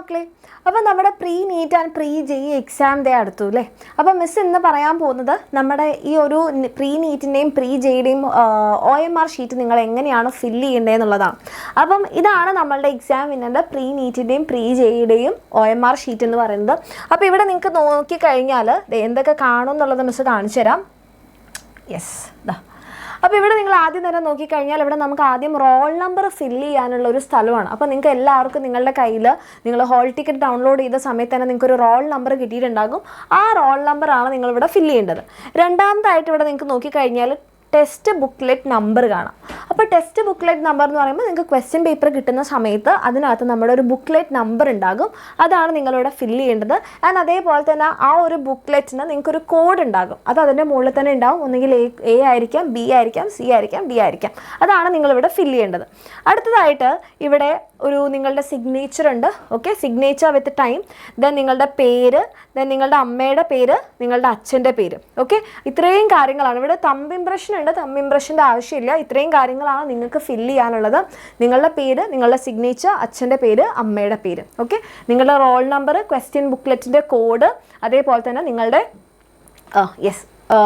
മക്കളെ, അപ്പോൾ നമ്മുടെ pre neat and pre JEE exam day അടുത്തു അല്ലേ. അപ്പോൾ മിസ് ഇന്ന് പറയാൻ പോകുന്നത് നമ്മുടെ ഈ ഒരു പ്രീ നീറ്റിൻ്റെയും പ്രീ ജെയുടെയും OMR ഷീറ്റ് നിങ്ങൾ എങ്ങനെയാണ് ഫില്ല് ചെയ്യേണ്ടതെന്നുള്ളതാണ്. അപ്പം ഇതാണ് നമ്മളുടെ എക്സാം വിന്നറിൻ്റെ പ്രീ നീറ്റിൻ്റെയും പ്രീ ജെയുടെയും OMR ഷീറ്റ് എന്ന് പറയുന്നത്. അപ്പോൾ ഇവിടെ നിങ്ങൾക്ക് നോക്കിക്കഴിഞ്ഞാൽ എന്തൊക്കെ കാണും എന്നുള്ളത് മിസ് കാണിച്ചു തരാം. യെസ്, ഇതാ. അപ്പോൾ ഇവിടെ നിങ്ങൾ ആദ്യം തന്നെ നോക്കിക്കഴിഞ്ഞാൽ ഇവിടെ നമുക്ക് ആദ്യം റോൾ നമ്പർ ഫില്ല് ചെയ്യാനുള്ള ഒരു സ്ഥലമാണ്. അപ്പോൾ നിങ്ങൾക്ക് എല്ലാവർക്കും നിങ്ങളുടെ കയ്യിൽ നിങ്ങൾ ഹോൾ ടിക്കറ്റ് ഡൗൺലോഡ് ചെയ്ത സമയത്ത് തന്നെ നിങ്ങൾക്ക് ഒരു റോൾ നമ്പർ കിട്ടിയിട്ടുണ്ടാകും. ആ റോൾ നമ്പറാണ് നിങ്ങളിവിടെ ഫില്ല് ചെയ്യേണ്ടത്. രണ്ടാമതായിട്ട് ഇവിടെ നിങ്ങൾക്ക് നോക്കിക്കഴിഞ്ഞാൽ ടെസ്റ്റ് ബുക്ക്ലെറ്റ് നമ്പർ കാണാം. അപ്പോൾ ടെസ്റ്റ് ബുക്ക്ലെറ്റ് നമ്പർ എന്ന് പറയുമ്പോൾ നിങ്ങൾക്ക് ക്വസ്റ്റ്യൻ പേപ്പർ കിട്ടുന്ന സമയത്ത് അതിനകത്ത് നമ്മുടെ ഒരു ബുക്ക്ലെറ്റ് നമ്പർ ഉണ്ടാകും. അതാണ് നിങ്ങളിവിടെ ഫില്ല് ചെയ്യേണ്ടത്. ആൻഡ് അതേപോലെ തന്നെ ആ ഒരു ബുക്ക്ലെറ്റിന് നിങ്ങൾക്കൊരു കോഡ് ഉണ്ടാകും. അത് അതിൻ്റെ മുകളിൽ തന്നെ ഉണ്ടാവും. ഒന്നുകിൽ A ആയിരിക്കാം, B ആയിരിക്കാം, C ആയിരിക്കാം, D ആയിരിക്കാം. അതാണ് നിങ്ങളിവിടെ ഫില്ല് ചെയ്യേണ്ടത്. അടുത്തതായിട്ട് ഇവിടെ ഒരു നിങ്ങളുടെ സിഗ്നേച്ചർ ഉണ്ട്. Okay, signature with time, then നിങ്ങളുടെ പേര്, ദെൻ നിങ്ങളുടെ അമ്മയുടെ പേര്, നിങ്ങളുടെ അച്ഛൻ്റെ പേര്. ഓക്കെ, ഇത്രയും കാര്യങ്ങളാണ്. ഇവിടെ തമ്പ് ഇംപ്രഷൻ ഉണ്ട്, തമ്പ് ഇംപ്രഷൻ്റെ ആവശ്യമില്ല. ഇത്രയും കാര്യങ്ങളാണ് നിങ്ങൾക്ക് ഫില്ല് ചെയ്യാനുള്ളത്. നിങ്ങളുടെ പേര്, നിങ്ങളുടെ സിഗ്നേച്ചർ, അച്ഛൻ്റെ പേര്, അമ്മയുടെ പേര്. ഓക്കെ, നിങ്ങളുടെ റോൾ നമ്പർ, ക്വസ്റ്റ്യൻ ബുക്ക്ലെറ്റിൻ്റെ കോഡ്, അതേപോലെ തന്നെ നിങ്ങളുടെ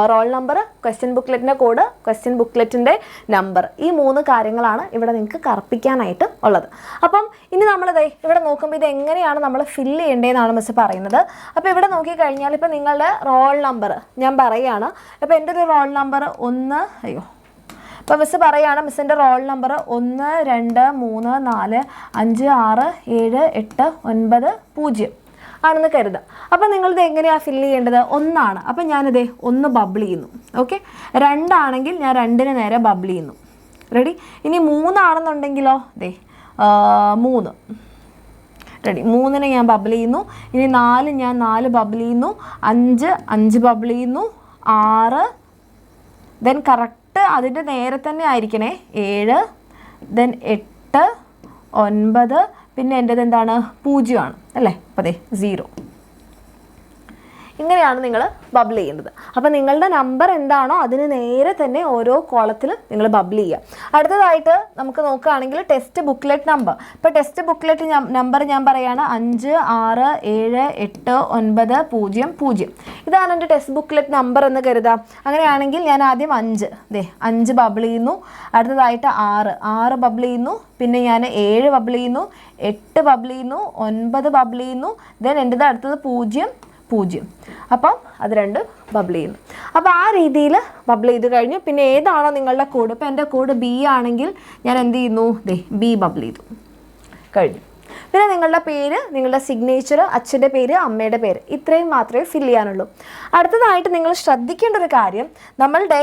റോൾ നമ്പർ, ക്വസ്റ്റ്യൻ ബുക്ക്ലെറ്റിൻ്റെ കോഡ്, ക്വസ്റ്റ്യൻ ബുക്ക്ലെറ്റിൻ്റെ നമ്പർ, ഈ 3 കാര്യങ്ങളാണ് ഇവിടെ നിങ്ങൾക്ക് കറപ്പിക്കാനായിട്ട് ഉള്ളത്. അപ്പം ഇനി നമ്മളിത് ഇവിടെ നോക്കുമ്പോൾ ഇത് എങ്ങനെയാണ് നമ്മൾ ഫില്ല് ചെയ്യേണ്ടതെന്നാണ് മിസ് പറയുന്നത്. അപ്പോൾ ഇവിടെ നോക്കിക്കഴിഞ്ഞാൽ ഇപ്പോൾ നിങ്ങളുടെ റോൾ നമ്പർ ഞാൻ പറയുകയാണ്. അപ്പോൾ എൻ്റെ ഒരു റോൾ നമ്പർ ഇപ്പോൾ മിസ് പറയുകയാണ്, മിസ്സിൻ്റെ റോൾ നമ്പർ 1 2 3 4 5 6 7 8 9 0 ആണെന്ന് കരുതാം. അപ്പോൾ നിങ്ങളിത് എങ്ങനെയാണ് ഫില്ല് ചെയ്യേണ്ടത്? 1 ആണ്. അപ്പോൾ ഞാനിത് 1 ബബിൾ ചെയ്യുന്നു. ഓക്കെ, 2 ആണെങ്കിൽ ഞാൻ 2ന് നേരെ ബബിൾ ചെയ്യുന്നു. റെഡി. ഇനി 3 ആണെന്നുണ്ടെങ്കിലോ 3 റെഡി, 3ന് ഞാൻ ബബിൾ ചെയ്യുന്നു. ഇനി 4 ഞാൻ 4 ബബിൾ ചെയ്യുന്നു. 5 ബബിൾ ചെയ്യുന്നു. 6 ദെൻ കറക്റ്റ് അതിൻ്റെ നേരെ തന്നെ ആയിരിക്കണേ 7 ദെൻ 8 9 പിന്നെ എൻ്റെത് എന്താണ് 0 ആണ് അല്ലേ. അപ്പോൾ 0. ഇങ്ങനെയാണ് നിങ്ങൾ ബബിൾ ചെയ്യേണ്ടത്. അപ്പോൾ നിങ്ങളുടെ നമ്പർ എന്താണോ അതിന് നേരെ തന്നെ ഓരോ കോളത്തിലും നിങ്ങൾ ബബിൾ ചെയ്യുക. അടുത്തതായിട്ട് നമുക്ക് നോക്കുകയാണെങ്കിൽ ടെസ്റ്റ് ബുക്ക്ലെറ്റ് നമ്പർ. ഇപ്പോൾ ടെസ്റ്റ് ബുക്ക്ലെറ്റ് നമ്പർ ഞാൻ പറയുകയാണ് 5 6 7 8 9 0 0. ഇതാണ് എൻ്റെ ടെസ്റ്റ് ബുക്ക്ലെറ്റ് നമ്പർ എന്ന് കരുതാം. അങ്ങനെയാണെങ്കിൽ ഞാൻ ആദ്യം 5 ബബിൾ ചെയ്യുന്നു. അടുത്തതായിട്ട് 6 ബബിൾ ചെയ്യുന്നു. പിന്നെ ഞാൻ 7 ബബിൾ ചെയ്യുന്നു, 8 ബബിൾ ചെയ്യുന്നു, 9 ബബിൾ ചെയ്യുന്നു. ദെൻ എൻ്റെ അടുത്തത് 0 0. അപ്പം അത് 2 ബബിൾ ചെയ്യുന്നു. അപ്പോൾ ആ രീതിയിൽ ബബിൾ ചെയ്ത് കഴിഞ്ഞു. പിന്നെ ഏതാണോ നിങ്ങളുടെ കോഡ്, ഇപ്പോൾ എൻ്റെ കോഡ് B ആണെങ്കിൽ ഞാൻ എന്ത് ചെയ്യുന്നു, B ബബിൾ ചെയ്തു കഴിഞ്ഞു. പിന്നെ നിങ്ങളുടെ പേര്, നിങ്ങളുടെ സിഗ്നേച്ചർ, അച്ഛൻ്റെ പേര്, അമ്മയുടെ പേര്, ഇത്രയും മാത്രമേ ഫില്ല് ചെയ്യാനുള്ളൂ. അടുത്തതായിട്ട് നിങ്ങൾ ശ്രദ്ധിക്കേണ്ട ഒരു കാര്യം, നമ്മളുടെ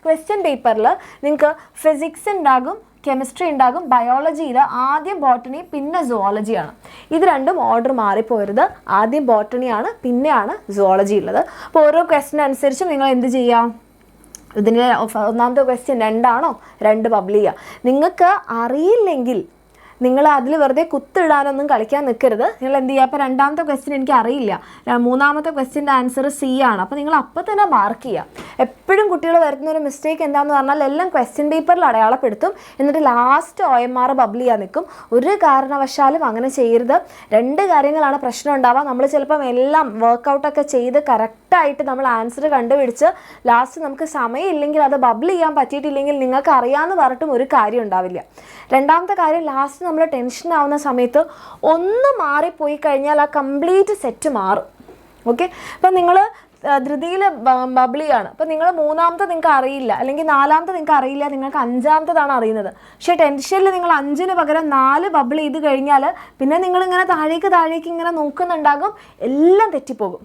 ക്വസ്റ്റ്യൻ പേപ്പറിൽ നിങ്ങൾക്ക് ഫിസിക്സ് ഉണ്ടാകും, കെമിസ്ട്രി ഉണ്ടാകും, ബയോളജിയിൽ ആദ്യം ബോട്ടണി പിന്നെ സുവോളജിയാണ്. ഇത് രണ്ടും ഓർഡർ മാറിപ്പോരുത്. ആദ്യം ബോട്ടണിയാണ്, പിന്നെയാണ് സുവോളജി ഉള്ളത്. അപ്പോൾ ഓരോ ക്വസ്റ്റ്യൻ അനുസരിച്ച് നിങ്ങൾ എന്ത് ചെയ്യാം, ഇതിൻ്റെ ഒന്നാമത്തെ ക്വസ്റ്റ്യൻ 2 ആണോ 2 ബബിൾ ചെയ്യുക. നിങ്ങൾക്ക് അറിയില്ലെങ്കിൽ നിങ്ങൾ അതിൽ വെറുതെ കുത്തിടാനൊന്നും കളിക്കാൻ നിൽക്കരുത്. നിങ്ങൾ എന്ത് ചെയ്യുക, അപ്പോൾ രണ്ടാമത്തെ ക്വസ്റ്റ്യൻ എനിക്ക് അറിയില്ല, മൂന്നാമത്തെ ക്വസ്റ്റ്യൻ്റെ ആൻസർ C ആണ്, അപ്പോൾ നിങ്ങൾ അപ്പോൾ തന്നെ മാർക്ക് ചെയ്യുക. എപ്പോഴും കുട്ടികൾ വരുന്നൊരു മിസ്റ്റേക്ക് എന്താണെന്ന് പറഞ്ഞാൽ എല്ലാം ക്വസ്റ്റ്യൻ പേപ്പറിൽ അടയാളപ്പെടുത്തും, എന്നിട്ട് ലാസ്റ്റ് OMR ബബിൾ ചെയ്യാൻ നിൽക്കും. ഒരു കാരണവശാലും അങ്ങനെ ചെയ്യരുത്. 2 കാര്യങ്ങളാണ് പ്രശ്നം ഉണ്ടാവുക. നമ്മൾ ചിലപ്പം എല്ലാം വർക്കൗട്ടൊക്കെ ചെയ്ത് കറക്റ്റായിട്ട് നമ്മൾ ആൻസർ കണ്ടുപിടിച്ച് ലാസ്റ്റ് നമുക്ക് സമയമില്ലെങ്കിൽ അത് ബബിൾ ചെയ്യാൻ പറ്റിയിട്ടില്ലെങ്കിൽ നിങ്ങൾക്ക് അറിയാമെന്ന് പറഞ്ഞിട്ടും ഒരു കാര്യം ഉണ്ടാവില്ല. രണ്ടാമത്തെ കാര്യം, ലാസ്റ്റ് നമ്മൾ ടെൻഷൻ ആവുന്ന സമയത്ത് ഒന്ന് മാറിപ്പോയി കഴിഞ്ഞാൽ ആ കംപ്ലീറ്റ് സെറ്റ് മാറും. ഓക്കെ, അപ്പം നിങ്ങൾ ധൃതിയിൽ ബബിൾ ചെയ്യാണ്. അപ്പോൾ നിങ്ങൾ മൂന്നാമത്തെ നിങ്ങൾക്ക് അറിയില്ല, അല്ലെങ്കിൽ നാലാമത്തെ നിങ്ങൾക്ക് അറിയില്ല, നിങ്ങൾക്ക് 5ാമത്തതാണ് അറിയുന്നത്. പക്ഷേ ടെൻഷനിൽ നിങ്ങൾ 5ന് പകരം 4 ബബിൾ ചെയ്ത് കഴിഞ്ഞാൽ പിന്നെ നിങ്ങളിങ്ങനെ താഴേക്ക് ഇങ്ങനെ നോക്കുന്നുണ്ടാകും, എല്ലാം തെറ്റിപ്പോകും.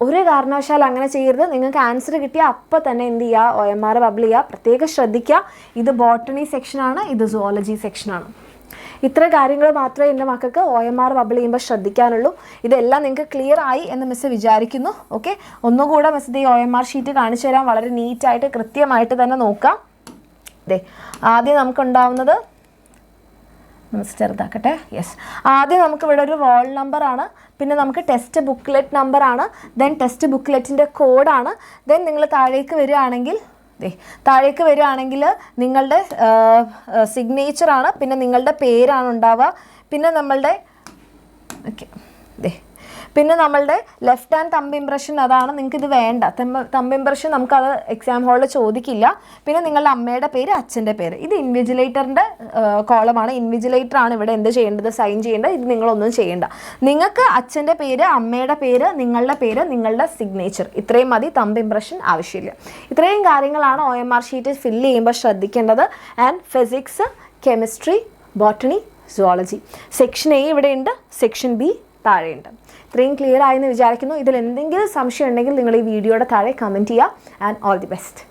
ഒരു കാരണവശാലും അങ്ങനെ ചെയ്യരുത്. നിങ്ങൾക്ക് ആൻസർ കിട്ടിയാൽ അപ്പോൾ തന്നെ എന്ത് ചെയ്യുക, OMR ബബിൾ ചെയ്യുക. പ്രത്യേകം ശ്രദ്ധിക്കുക, ഇത് ബോട്ടണി സെക്ഷനാണ്, ഇത് സുവോളജി സെക്ഷനാണ്. ഇത്ര കാര്യങ്ങൾ മാത്രമേ എൻ്റെ മക്കൾക്ക് OMR ബബിൾ ചെയ്യുമ്പോൾ ശ്രദ്ധിക്കാനുള്ളൂ. ഇതെല്ലാം നിങ്ങൾക്ക് ക്ലിയർ ആയി എന്ന് മിസ് വിചാരിക്കുന്നു. ഓക്കെ, ഒന്നുകൂടെ മിസ് ഈ OMR ഷീറ്റ് കാണിച്ചു തരാൻ. വളരെ നീറ്റായിട്ട് കൃത്യമായിട്ട് തന്നെ നോക്കാം. ആദ്യം നമുക്കുണ്ടാവുന്നത് ചെറുതാക്കട്ടെ. യെസ്, ആദ്യം നമുക്കിവിടെ ഒരു റോൾ നമ്പറാണ്, പിന്നെ നമുക്ക് ടെസ്റ്റ് ബുക്ക്ലെറ്റ് നമ്പറാണ്, ദെൻ ടെസ്റ്റ് ബുക്ക്ലെറ്റിൻ്റെ കോഡാണ്. ദെൻ നിങ്ങൾ താഴേക്ക് വരികയാണെങ്കിൽ നിങ്ങളുടെ സിഗ്നേച്ചറാണ്, പിന്നെ നിങ്ങളുടെ പേരാണ് ഉണ്ടാവുക, പിന്നെ നമ്മളുടെ ഓക്കെ. പിന്നെ നമ്മളുടെ ലെഫ്റ്റ് ഹാൻഡ് തമ്പ് ഇംപ്രഷൻ, അതാണ് നിങ്ങൾക്ക് ഇത് വേണ്ട. തമ്പ് ഇംപ്രഷൻ നമുക്കത് എക്സാം ഹാളിൽ ചോദിക്കില്ല. പിന്നെ നിങ്ങളുടെ അമ്മയുടെ പേര്, അച്ഛൻ്റെ പേര്, ഇത് ഇൻവിജിലേറ്ററിൻ്റെ കോളമാണ്. ഇൻവിജിലേറ്ററാണ് ഇവിടെ എന്ത് ചെയ്യേണ്ടത്, സൈൻ ചെയ്യേണ്ടത്. ഇത് നിങ്ങളൊന്നും ചെയ്യേണ്ട. നിങ്ങൾക്ക് അച്ഛൻ്റെ പേര്, അമ്മയുടെ പേര്, നിങ്ങളുടെ പേര്, നിങ്ങളുടെ സിഗ്നേച്ചർ, ഇത്രയും മതി. തമ്പ് ഇംപ്രഷൻ ആവശ്യമില്ല. ഇത്രയും കാര്യങ്ങളാണ് OMR ഷീറ്റ് ഫില്ല് ചെയ്യുമ്പോൾ ശ്രദ്ധിക്കേണ്ടത്. And physics, chemistry, botany, zoology. Section A ഇവിടെ ഉണ്ട്, സെക്ഷൻ B താഴെയുണ്ട്. ഇത്രയും ക്ലിയർ ആയെന്ന് വിചാരിക്കുന്നു. ഇതിൽ എന്തെങ്കിലും സംശയം ഉണ്ടെങ്കിൽ നിങ്ങൾ ഈ വീഡിയോയുടെ താഴെ കമൻറ്റ് ചെയ്യുക. And all the best.